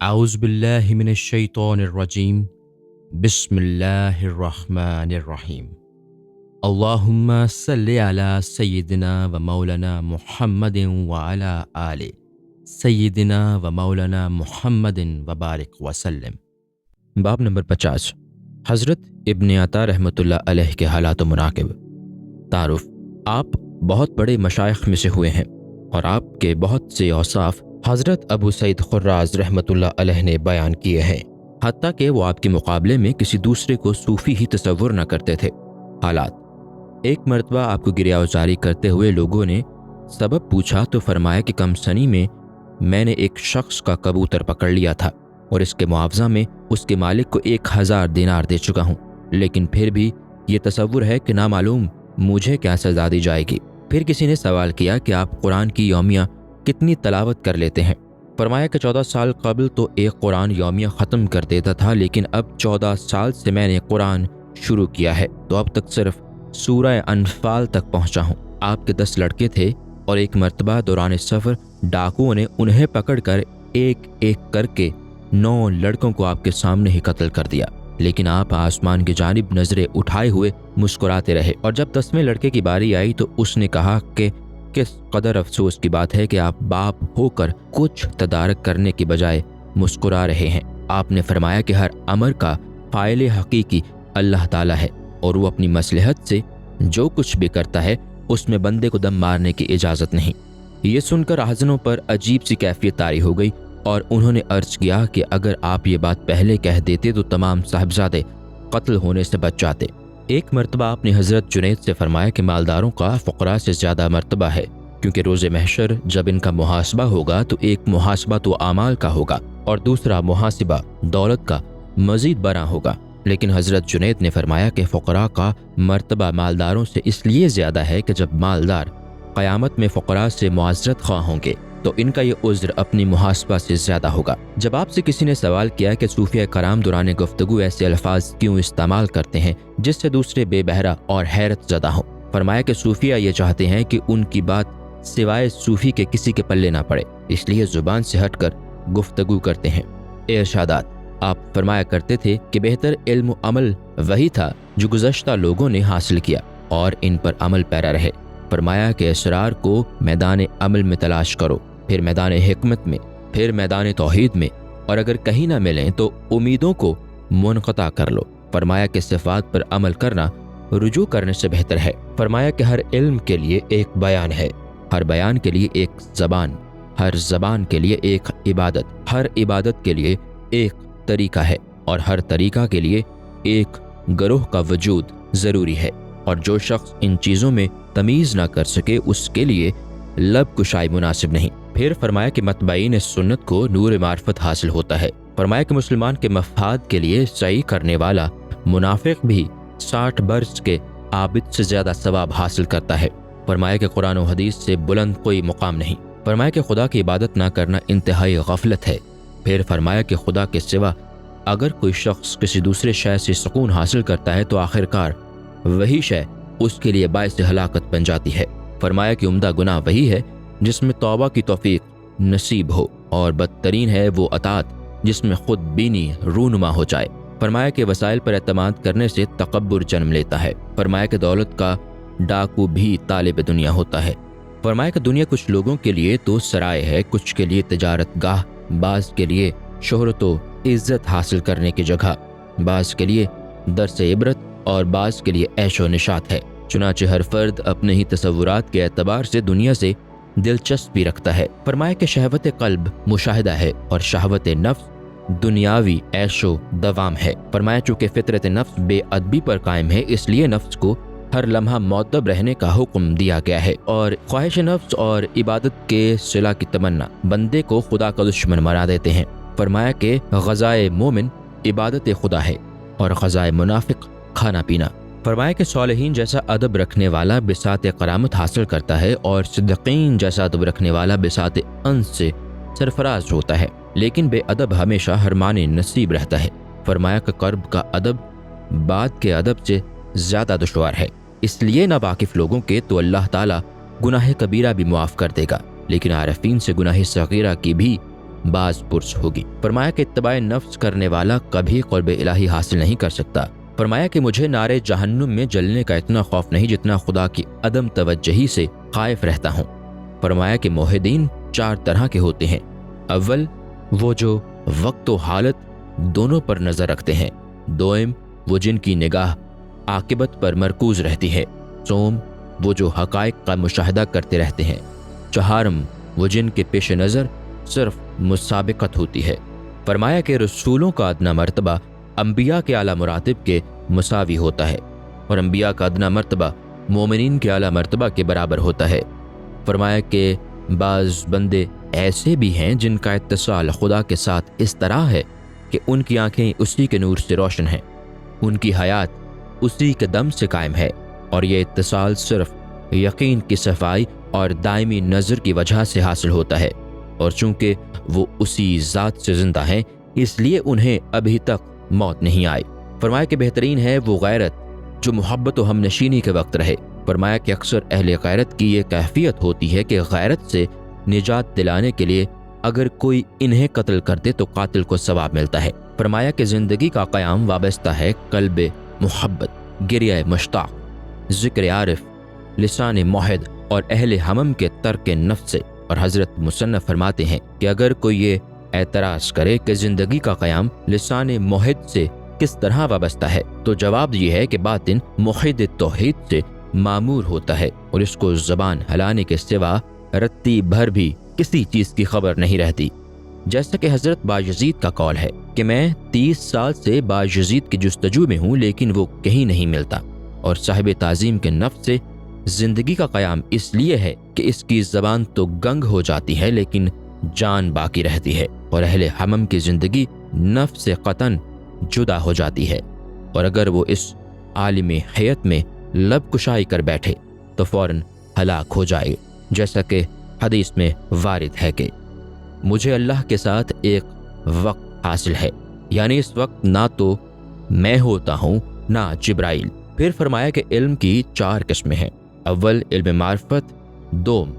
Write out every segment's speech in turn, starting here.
اعوذ باللہ من الشیطان الرجیم بسم اللہ الرحمن الرحیم اللہم صلی علی سیدنا و مولانا محمد وعلی آل سیدنا و مولانا محمد وبارک وسلم۔ باب نمبر 50، حضرت ابن عطا رحمۃ اللہ علیہ کے حالات و مناقب۔ تعارف: آپ بہت بڑے مشائخ میں سے ہوئے ہیں اور آپ کے بہت سے اوصاف حضرت ابو سعید خراز رحمۃ اللہ علیہ نے بیان کیے ہیں، حتیٰ کہ وہ آپ کے مقابلے میں کسی دوسرے کو صوفی ہی تصور نہ کرتے تھے۔ حالات: ایک مرتبہ آپ کو گریہ وزاری کرتے ہوئے لوگوں نے سبب پوچھا تو فرمایا کہ کم سنی میں نے ایک شخص کا کبوتر پکڑ لیا تھا اور اس کے معاوضہ میں اس کے مالک کو 1000 دینار دے چکا ہوں، لیکن پھر بھی یہ تصور ہے کہ نامعلوم مجھے کیا سزا دی جائے گی۔ پھر کسی نے سوال کیا کہ آپ قرآن کی یومیہ کتنی تلاوت کر لیتے ہیں؟ فرمایا کہ 14 سال قبل تو ایک قرآن یومیہ ختم کر دیتا تھا، لیکن اب 14 سال سے میں نے قرآن شروع کیا ہے تو اب تک صرف سورہ انفال تک پہنچا ہوں۔ آپ کے 10 لڑکے تھے اور ایک مرتبہ دوران سفر ڈاکوؤں نے انہیں پکڑ کر ایک ایک کر کے 9 لڑکوں کو آپ کے سامنے ہی قتل کر دیا، لیکن آپ آسمان کی جانب نظریں اٹھائے ہوئے مسکراتے رہے، اور جب 10ویں لڑکے کی باری آئی تو اس نے کہا کہ کس قدر افسوس کی بات ہے کہ آپ باپ ہو کر کچھ تدارک کرنے کی بجائے مسکرا رہے ہیں۔ آپ نے فرمایا کہ ہر امر کا فاعل حقیقی اللہ تعالیٰ ہے اور وہ اپنی مصلحت سے جو کچھ بھی کرتا ہے اس میں بندے کو دم مارنے کی اجازت نہیں۔ یہ سن کر حضنوں پر عجیب سی کیفیت طاری ہو گئی اور انہوں نے عرض کیا کہ اگر آپ یہ بات پہلے کہہ دیتے تو تمام صاحبزادے قتل ہونے سے بچ جاتے۔ ایک مرتبہ آپ نے حضرت جنید سے فرمایا کہ مالداروں کا فقراء سے زیادہ مرتبہ ہے، کیونکہ روز محشر جب ان کا محاسبہ ہوگا تو ایک محاسبہ تو اعمال کا ہوگا اور دوسرا محاسبہ دولت کا مزید بڑا ہوگا، لیکن حضرت جنید نے فرمایا کہ فقراء کا مرتبہ مالداروں سے اس لیے زیادہ ہے کہ جب مالدار قیامت میں فقراء سے معذرت خواہ ہوں گے تو ان کا یہ عذر اپنی محاسبہ سے زیادہ ہوگا۔ جب آپ سے کسی نے سوال کیا کہ صوفیہ کرام دوران گفتگو ایسے الفاظ کیوں استعمال کرتے ہیں جس سے دوسرے بے بہرا اور حیرت زدہ ہوں، فرمایا کہ صوفیہ یہ چاہتے ہیں کہ ان کی بات سوائے صوفی کے کسی کے پلے نہ پڑے، اس لیے زبان سے ہٹ کر گفتگو کرتے ہیں۔ ارشادات: آپ فرمایا کرتے تھے کہ بہتر علم و عمل وہی تھا جو گزشتہ لوگوں نے حاصل کیا اور ان پر عمل پیرا رہے۔ فرمایا کہ اسرار کو میدان عمل میں تلاش کرو، پھر میدان حکمت میں، پھر میدان توحید میں، اور اگر کہیں نہ ملیں تو امیدوں کو منقطع کر لو۔ فرمایا کہ صفات پر عمل کرنا رجوع کرنے سے بہتر ہے۔ فرمایا کہ ہر علم کے لیے ایک بیان ہے، ہر بیان کے لیے ایک زبان، ہر زبان کے لیے ایک عبادت، ہر عبادت کے لیے ایک طریقہ ہے اور ہر طریقہ کے لیے ایک گروہ کا وجود ضروری ہے، اور جو شخص ان چیزوں میں تمیز نہ کر سکے اس کے لیے لب کشائی مناسب نہیں۔ پھر فرمایا کہ متبعین سنت کو نور معرفت حاصل ہوتا ہے۔ فرمایا کہ مسلمان کے مفاد کے لیے سعی کرنے والا منافق بھی 60 برس کے عابد سے زیادہ ثواب حاصل کرتا ہے۔ فرمایا کہ قرآن و حدیث سے بلند کوئی مقام نہیں۔ فرمایا کہ خدا کی عبادت نہ کرنا انتہائی غفلت ہے۔ پھر فرمایا کہ خدا کے سوا اگر کوئی شخص کسی دوسرے شے سے سکون حاصل کرتا ہے تو آخرکار وہی شے اس کے لیے باعث ہلاکت بن جاتی ہے۔ فرمایا کہ عمدہ گناہ وہی ہے جس میں توبہ کی توفیق نصیب ہو، اور بدترین ہے وہ اطاعت جس میں خود بینی رونما ہو جائے۔ فرمایا کہ وسائل پر اعتماد کرنے سے تکبر جنم لیتا ہے۔ فرمایا کہ دولت کا ڈاکو بھی طالب دنیا ہوتا ہے۔ فرمایا کہ دنیا کچھ لوگوں کے لیے تو سرائے ہے، کچھ کے لیے تجارت گاہ، بعض کے لیے شہرت و عزت حاصل کرنے کی جگہ، بعض کے لیے درس عبرت اور بعض کے لیے عیش و نشاط ہے۔ چنانچہ ہر فرد اپنے ہی تصورات کے اعتبار سے دنیا سے دلچسپی رکھتا ہے۔ فرمایا کہ شہوت قلب مشاہدہ ہے اور شہوت نفس دنیاوی عیش و دوام ہے۔ فرمایا چونکہ فطرت نفس بے ادبی پر قائم ہے اس لیے نفس کو ہر لمحہ مؤدب رہنے کا حکم دیا گیا ہے، اور خواہش نفس اور عبادت کے صلہ کی تمنا بندے کو خدا کا دشمن بنا دیتے ہیں۔ فرمایا کہ غذائے مومن عبادت خدا ہے اور غذائے منافق کھانا پینا۔ فرمایا کہ صالحین جیسا ادب رکھنے والا بساط کرامت حاصل کرتا ہے اور صدقین جیسا ادب رکھنے والا بساط انس سے سرفراز ہوتا ہے، لیکن بے ادب ہمیشہ حرمان نصیب رہتا ہے۔ فرمایا کہ قرب کا ادب بعد کے ادب سے زیادہ دشوار ہے، اس لیے ناواقف لوگوں کے تو اللہ تعالیٰ گناہ کبیرہ بھی معاف کر دے گا، لیکن عارفین سے گناہ صغیرہ کی بھی باز پرس ہوگی۔ فرمایا کہ اتباع نفس کرنے والا کبھی قرب الہی حاصل نہیں کر سکتا۔ فرمایا کہ مجھے نارے جہنم میں جلنے کا اتنا خوف نہیں جتنا خدا کی عدم توجہی سے خائف رہتا ہوں۔ فرمایا کہ موحدین 4 طرح کے ہوتے ہیں۔ اول، وہ جو وقت و حالت دونوں پر نظر رکھتے ہیں۔ دوم، وہ جن کی نگاہ عاقبت پر مرکوز رہتی ہے۔ سوم، وہ جو حقائق کا مشاہدہ کرتے رہتے ہیں۔ چہارم، وہ جن کے پیش نظر صرف مسابقت ہوتی ہے۔ فرمایا کہ رسولوں کا ادنا مرتبہ انبیاء کے اعلیٰ مراتب کے مساوی ہوتا ہے، اور انبیاء کا ادنا مرتبہ مومنین کے اعلیٰ مرتبہ کے برابر ہوتا ہے۔ فرمایا کہ بعض بندے ایسے بھی ہیں جن کا اتصال خدا کے ساتھ اس طرح ہے کہ ان کی آنکھیں اسی کے نور سے روشن ہیں، ان کی حیات اسی کے دم سے قائم ہے، اور یہ اتصال صرف یقین کی صفائی اور دائمی نظر کی وجہ سے حاصل ہوتا ہے، اور چونکہ وہ اسی ذات سے زندہ ہیں اس لیے انہیں ابھی تک موت نہیں آئی۔ فرمایا کہ بہترین ہے وہ غیرت جو محبت و ہم نشینی کے وقت رہے۔ فرمایا کہ اکثر اہل غیرت کی یہ کیفیت ہوتی ہے کہ غیرت سے نجات دلانے کے لیے اگر کوئی انہیں قتل کر دے تو قاتل کو ثواب ملتا ہے۔ فرمایا کہ زندگی کا قیام وابستہ ہے قلب محبت، گریہ مشتاق، ذکر عارف، لسان موحد اور اہل حمم کے ترک نفس سے۔ اور حضرت مصنف فرماتے ہیں کہ اگر کوئی یہ اعتراض کرے کہ زندگی کا قیام لسان موحد سے کس طرح وابستہ ہے، تو جواب یہ ہے کہ باطن موحد توحید سے معمور ہوتا ہے، اور اس کو زبان ہلانے کے سوا رتی بھر بھی کسی چیز کی خبر نہیں رہتی۔ جیسا کہ حضرت بایزید کا قول ہے کہ میں 30 سال سے بایزید کی جستجو میں ہوں لیکن وہ کہیں نہیں ملتا، اور صاحب تعظیم کے نفس سے زندگی کا قیام اس لیے ہے کہ اس کی زبان تو گنگ ہو جاتی ہے لیکن جان باقی رہتی ہے، اور اہل حمم کی زندگی نفس سے قطعاً جدا ہو جاتی ہے، اور اگر وہ اس عالم حیت میں لب کشائی کر بیٹھے تو فوراً ہلاک ہو جائے، جیسا کہ حدیث میں وارد ہے کہ مجھے اللہ کے ساتھ ایک وقت حاصل ہے، یعنی اس وقت نہ تو میں ہوتا ہوں نہ جبرائیل۔ پھر فرمایا کہ علم کی 4 قسمیں ہیں۔ اول، علم معرفت، دوم،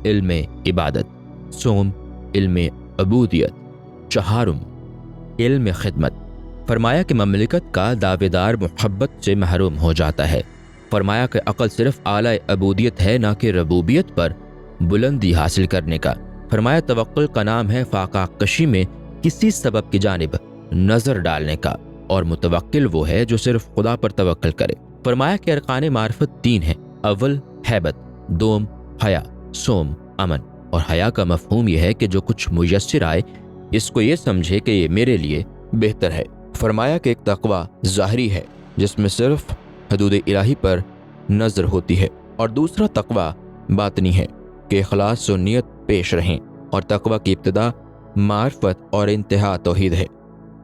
علم عبادت، سوم، علم عبودیت، چہارم، علم خدمت۔ فرمایا کہ مملکت کا دعویدار محبت سے محروم ہو جاتا ہے۔ فرمایا کہ عقل صرف اعلی عبودیت ہے نہ کہ ربوبیت پر بلندی حاصل کرنے کا۔ فرمایا توکل کا نام ہے فاقہ کشی میں کسی سبب کی جانب نظر ڈالنے کا، اور متوکل وہ ہے جو صرف خدا پر توکل کرے۔ فرمایا کہ ارکان معرفت 3 ہیں۔ اول، ہیبت، دوم، حیا، سوم، امن۔ اور حیا کا مفہوم یہ ہے کہ جو کچھ میسر آئے اس کو یہ سمجھے کہ یہ میرے لیے بہتر ہے۔ فرمایا کہ ایک تقوی ظاہری ہے جس میں صرف حدود الہی پر نظر ہوتی ہے، اور دوسرا تقوی باطنی ہے کہ اخلاص و نیت پیش رہیں، اور تقوی کی ابتدا معرفت اور انتہا توحید ہے۔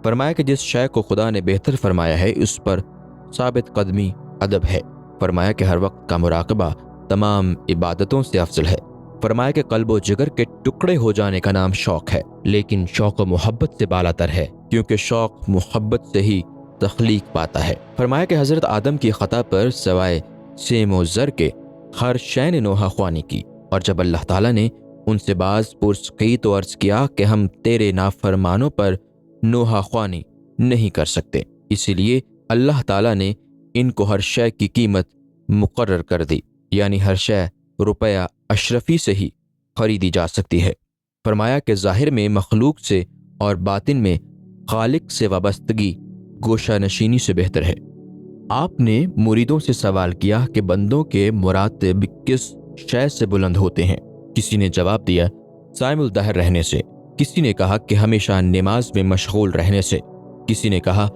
فرمایا کہ جس شے کو خدا نے بہتر فرمایا ہے اس پر ثابت قدمی ادب ہے۔ فرمایا کہ ہر وقت کا مراقبہ تمام عبادتوں سے افضل ہے۔ فرمایا کہ قلب و جگر کے ٹکڑے ہو جانے کا نام شوق ہے، لیکن شوق و محبت سے بالا تر ہے، کیونکہ شوق محبت سے ہی تخلیق پاتا ہے۔ فرمایا کہ حضرت آدم کی خطا پر سوائے سیم و زر کے ہر شے نے نوحہ خوانی کی، اور جب اللہ تعالیٰ نے ان سے باز پرس کی تو عرض کیا کہ ہم تیرے نافرمانوں پر نوحہ خوانی نہیں کر سکتے، اسی لیے اللہ تعالیٰ نے ان کو ہر شے کی قیمت مقرر کر دی، یعنی ہر شے روپیہ اشرفی سے ہی خریدی جا سکتی ہے۔ فرمایا کہ ظاہر میں مخلوق سے اور باطن میں خالق سے وابستگی گوشہ نشینی سے بہتر ہے۔ آپ نے مریدوں سے سوال کیا کہ بندوں کے مراتب کس شے سے بلند ہوتے ہیں؟ کسی نے جواب دیا صائم الدہر رہنے سے، کسی نے کہا کہ ہمیشہ نماز میں مشغول رہنے سے، کسی نے کہا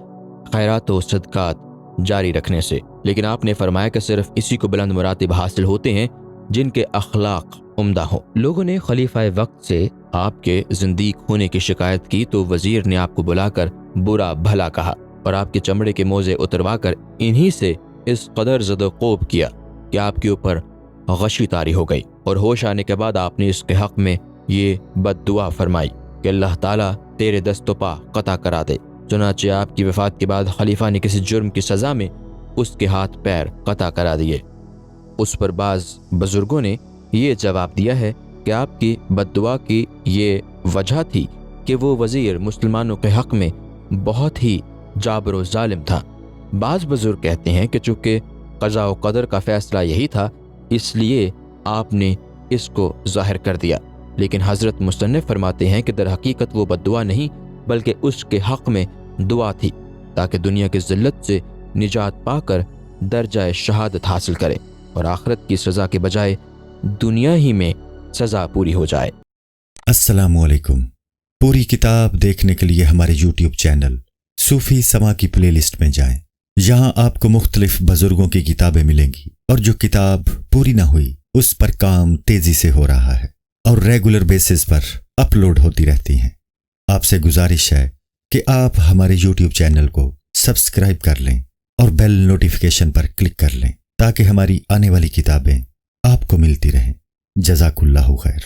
خیرات و صدقات جاری رکھنے سے، لیکن آپ نے فرمایا کہ صرف اسی کو بلند مراتب حاصل ہوتے ہیں جن کے اخلاق عمدہ ہوں۔ لوگوں نے خلیفہ وقت سے آپ کے زندیق ہونے کی شکایت کی تو وزیر نے آپ کو بلا کر برا بھلا کہا، اور آپ کے چمڑے کے موزے اتروا کر انہی سے اس قدر زد و کوب کیا کہ آپ کے اوپر غشی طاری ہو گئی، اور ہوش آنے کے بعد آپ نے اس کے حق میں یہ بد دعا فرمائی کہ اللہ تعالیٰ تیرے دست و پا قطع کرا دے۔ چنانچہ آپ کی وفات کے بعد خلیفہ نے کسی جرم کی سزا میں اس کے ہاتھ پیر قطع کرا دیے۔ اس پر بعض بزرگوں نے یہ جواب دیا ہے کہ آپ کی بد دعا کی یہ وجہ تھی کہ وہ وزیر مسلمانوں کے حق میں بہت ہی جابر و ظالم تھا۔ بعض بزرگ کہتے ہیں کہ چونکہ قضاء و قدر کا فیصلہ یہی تھا اس لیے آپ نے اس کو ظاہر کر دیا، لیکن حضرت مصنف فرماتے ہیں کہ در حقیقت وہ بد دعا نہیں بلکہ اس کے حق میں دعا تھی تاکہ دنیا کی ذلت سے نجات پا کر درجہ شہادت حاصل کرے اور آخرت کی سزا کے بجائے دنیا ہی میں سزا پوری ہو جائے۔ السلام علیکم۔ پوری کتاب دیکھنے کے لیے ہمارے یوٹیوب چینل صوفی سما کی پلے لسٹ میں جائیں۔ یہاں آپ کو مختلف بزرگوں کی کتابیں ملیں گی اور جو کتاب پوری نہ ہوئی اس پر کام تیزی سے ہو رہا ہے اور ریگولر بیسس پر اپلوڈ ہوتی رہتی ہیں۔ آپ سے گزارش ہے کہ آپ ہمارے یوٹیوب چینل کو سبسکرائب کر لیں اور بیل نوٹیفیکیشن پر کلک کر لیں تاکہ ہماری آنے والی کتابیں آپ کو ملتی رہیں۔ جزاک اللہ خیر۔